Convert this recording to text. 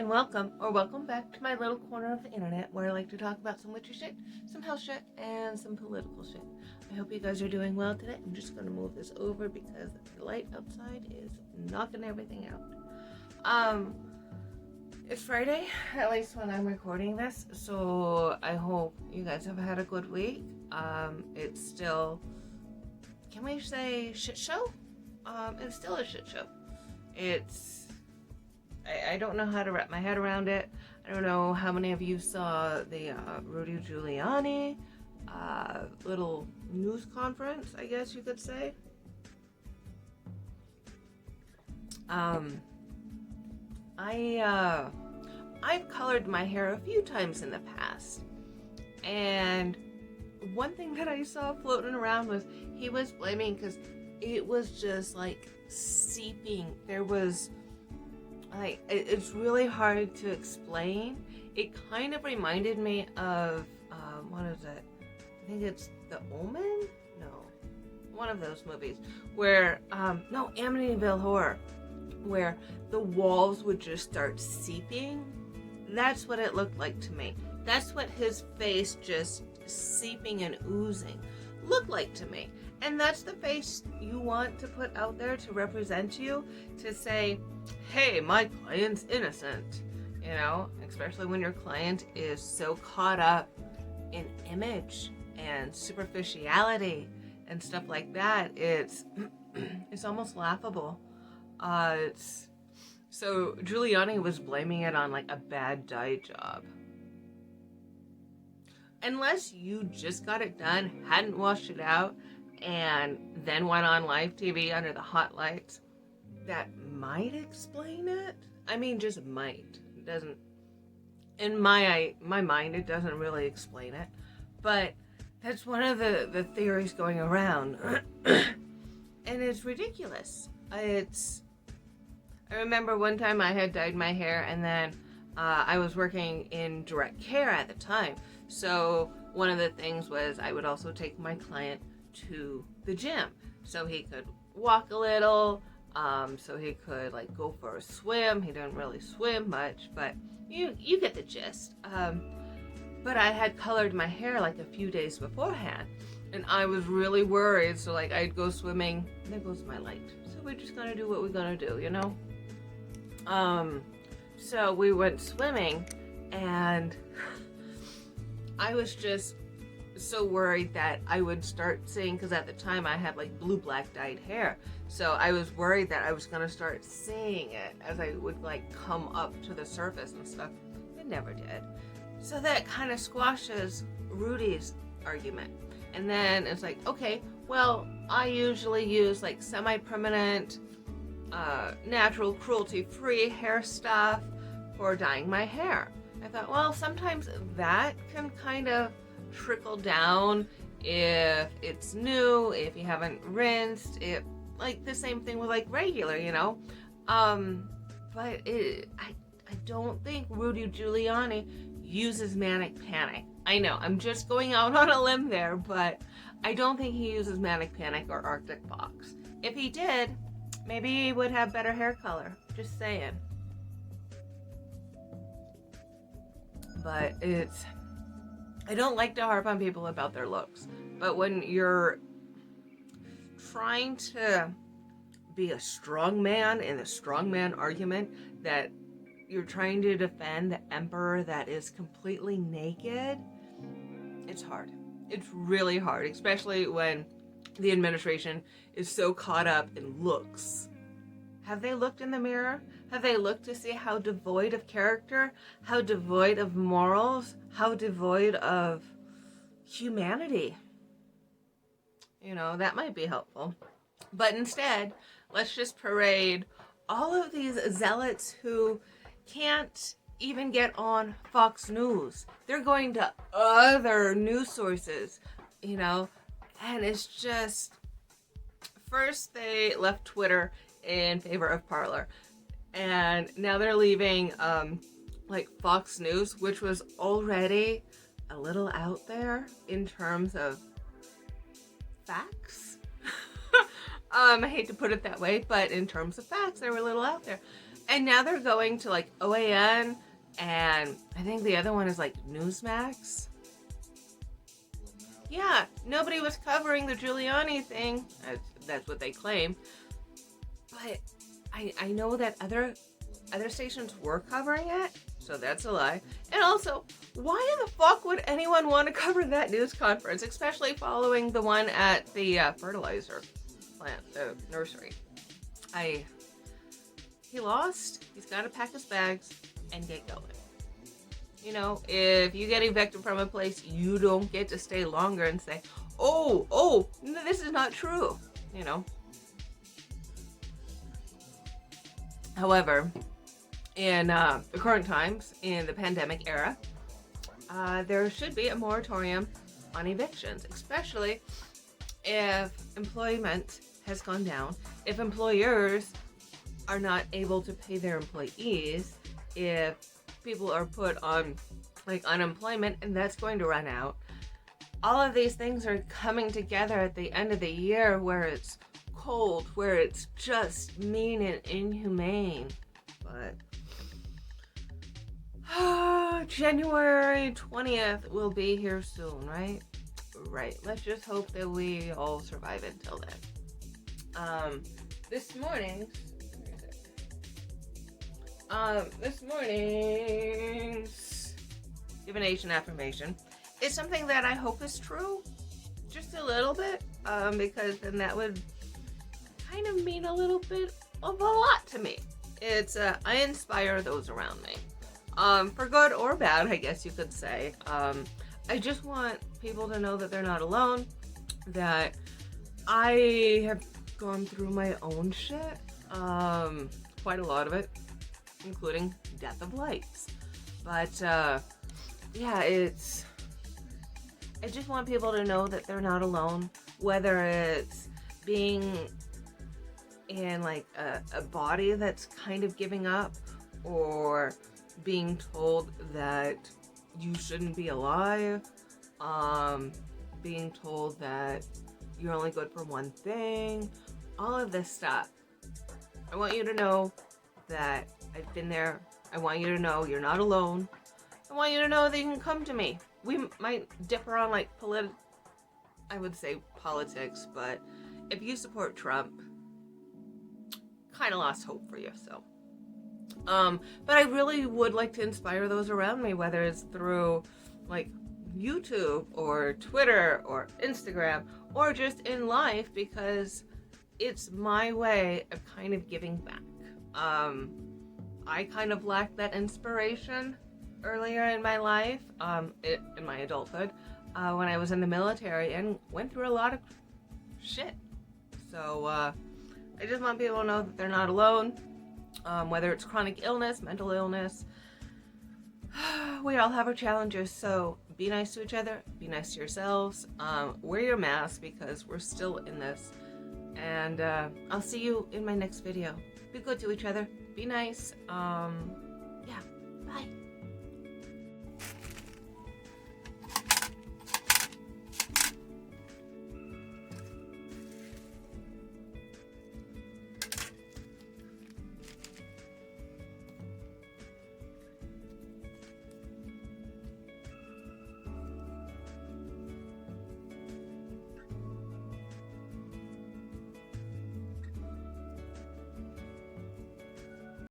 and welcome, or welcome back to my little corner of the internet where I like to talk about some witchy shit, some health shit, and some political shit. I hope you guys are doing well today. I'm just going to move this over because the light outside is knocking everything out. It's Friday, at least when I'm recording this, so I hope you guys have had a good week. It's still, can we say shit show? It's still a shit show. I don't know how to wrap my head around it. I don't know how many of you saw the Rudy Giuliani little news conference, I guess you could say. I've colored my hair a few times in the past, and one thing that I saw floating around was he was blaming because it was just like seeping. There was like, it's really hard to explain. It kind of reminded me of what is it? I think it's The Omen? No, one of those movies where no, Amityville Horror, where the walls would just start seeping. That's what it looked like to me. That's what his face just seeping and oozing looked like to me. And that's the face you want to put out there to represent you, to say, hey, my client's innocent. You know, especially when your client is so caught up in image and superficiality and stuff like that. It's almost laughable. So Giuliani was blaming it on like a bad dye job. Unless you just got it done, hadn't washed it out, and then went on live TV under the hot lights, that might explain it. I mean, just might. It doesn't, in my mind, it doesn't really explain it. But that's one of the theories going around. And it's ridiculous. I remember one time I had dyed my hair, and then I was working in direct care at the time. So one of the things was I would also take my client to the gym so he could walk a little, so he could like go for a swim. He didn't really swim much, but you get the gist. But I had colored my hair like a few days beforehand, and I was really worried. So like I'd go swimming. There goes my light. So we're just gonna do what we're gonna do, you know. So we went swimming, and I was just so worried that I would start seeing, because at the time I had like blue-black dyed hair, so I was worried that I was going to start seeing it as I would like come up to the surface and stuff. It never did. So that kind of squashes Rudy's argument. And then it's like, okay, well, I usually use like semi-permanent, natural, cruelty-free hair stuff for dyeing my hair. I thought, well, sometimes that can kind of trickle down if it's new, if you haven't rinsed it, like the same thing with like regular, you know. But I don't think Rudy Giuliani uses manic panic. I know I'm just going out on a limb there, but I don't think he uses manic panic or Arctic Fox. If he did, maybe he would have better hair color. Just saying. But I don't like to harp on people about their looks, but when you're trying to be a strong man in a strongman argument, that you're trying to defend the emperor that is completely naked, it's hard. It's really hard, especially when the administration is so caught up in looks. Have they looked in the mirror? Have they looked to see how devoid of character, how devoid of morals, how devoid of humanity? You know, that might be helpful. But instead, let's just parade all of these zealots who can't even get on Fox News. They're going to other news sources, you know, and it's just, first they left Twitter in favor of Parler, and now they're leaving like Fox News, which was already a little out there in terms of facts. I hate to put it that way, but in terms of facts, they were a little out there. And now they're going to like OAN, and I think the other one is like Newsmax. Yeah, nobody was covering the Giuliani thing. That's what they claim. But I know that other stations were covering it, so that's a lie. And also, why in the fuck would anyone want to cover that news conference, especially following the one at the fertilizer plant, the nursery? He lost. He's got to pack his bags and get going. You know, if you get evicted from a place, you don't get to stay longer and say, oh, no, this is not true, you know. However, in the current times, in the pandemic era, there should be a moratorium on evictions, especially if employment has gone down, if employers are not able to pay their employees, if people are put on like unemployment and that's going to run out. All of these things are coming together at the end of the year where it's cold, where it's just mean and inhumane. But January 20th will be here soon, right? Right. Let's just hope that we all survive until then. This morning's divination affirmation is something that I hope is true, just a little bit, because then that would kind of mean a little bit of a lot to me. It's I inspire those around me, for good or bad, I guess you could say. I just want people to know that they're not alone, that I have gone through my own shit, quite a lot of it, including death of lights. But yeah, I just want people to know that they're not alone, whether it's being in like a body that's kind of giving up, or being told that you shouldn't be alive, being told that you're only good for one thing, all of this stuff. I want you to know that I've been there. I want you to know you're not alone. I want you to know that you can come to me. We might differ on like I would say politics, but if you support Trump, kind of lost hope for you, so. But I really would like to inspire those around me, whether it's through like YouTube or Twitter or Instagram or just in life, because it's my way of kind of giving back. I kind of lacked that inspiration earlier in my life, in my adulthood, when I was in the military and went through a lot of shit. So I just want people to know that they're not alone, whether it's chronic illness, mental illness. We all have our challenges, so be nice to each other, be nice to yourselves, wear your mask because we're still in this, and I'll see you in my next video. Be good to each other, be nice, yeah, bye.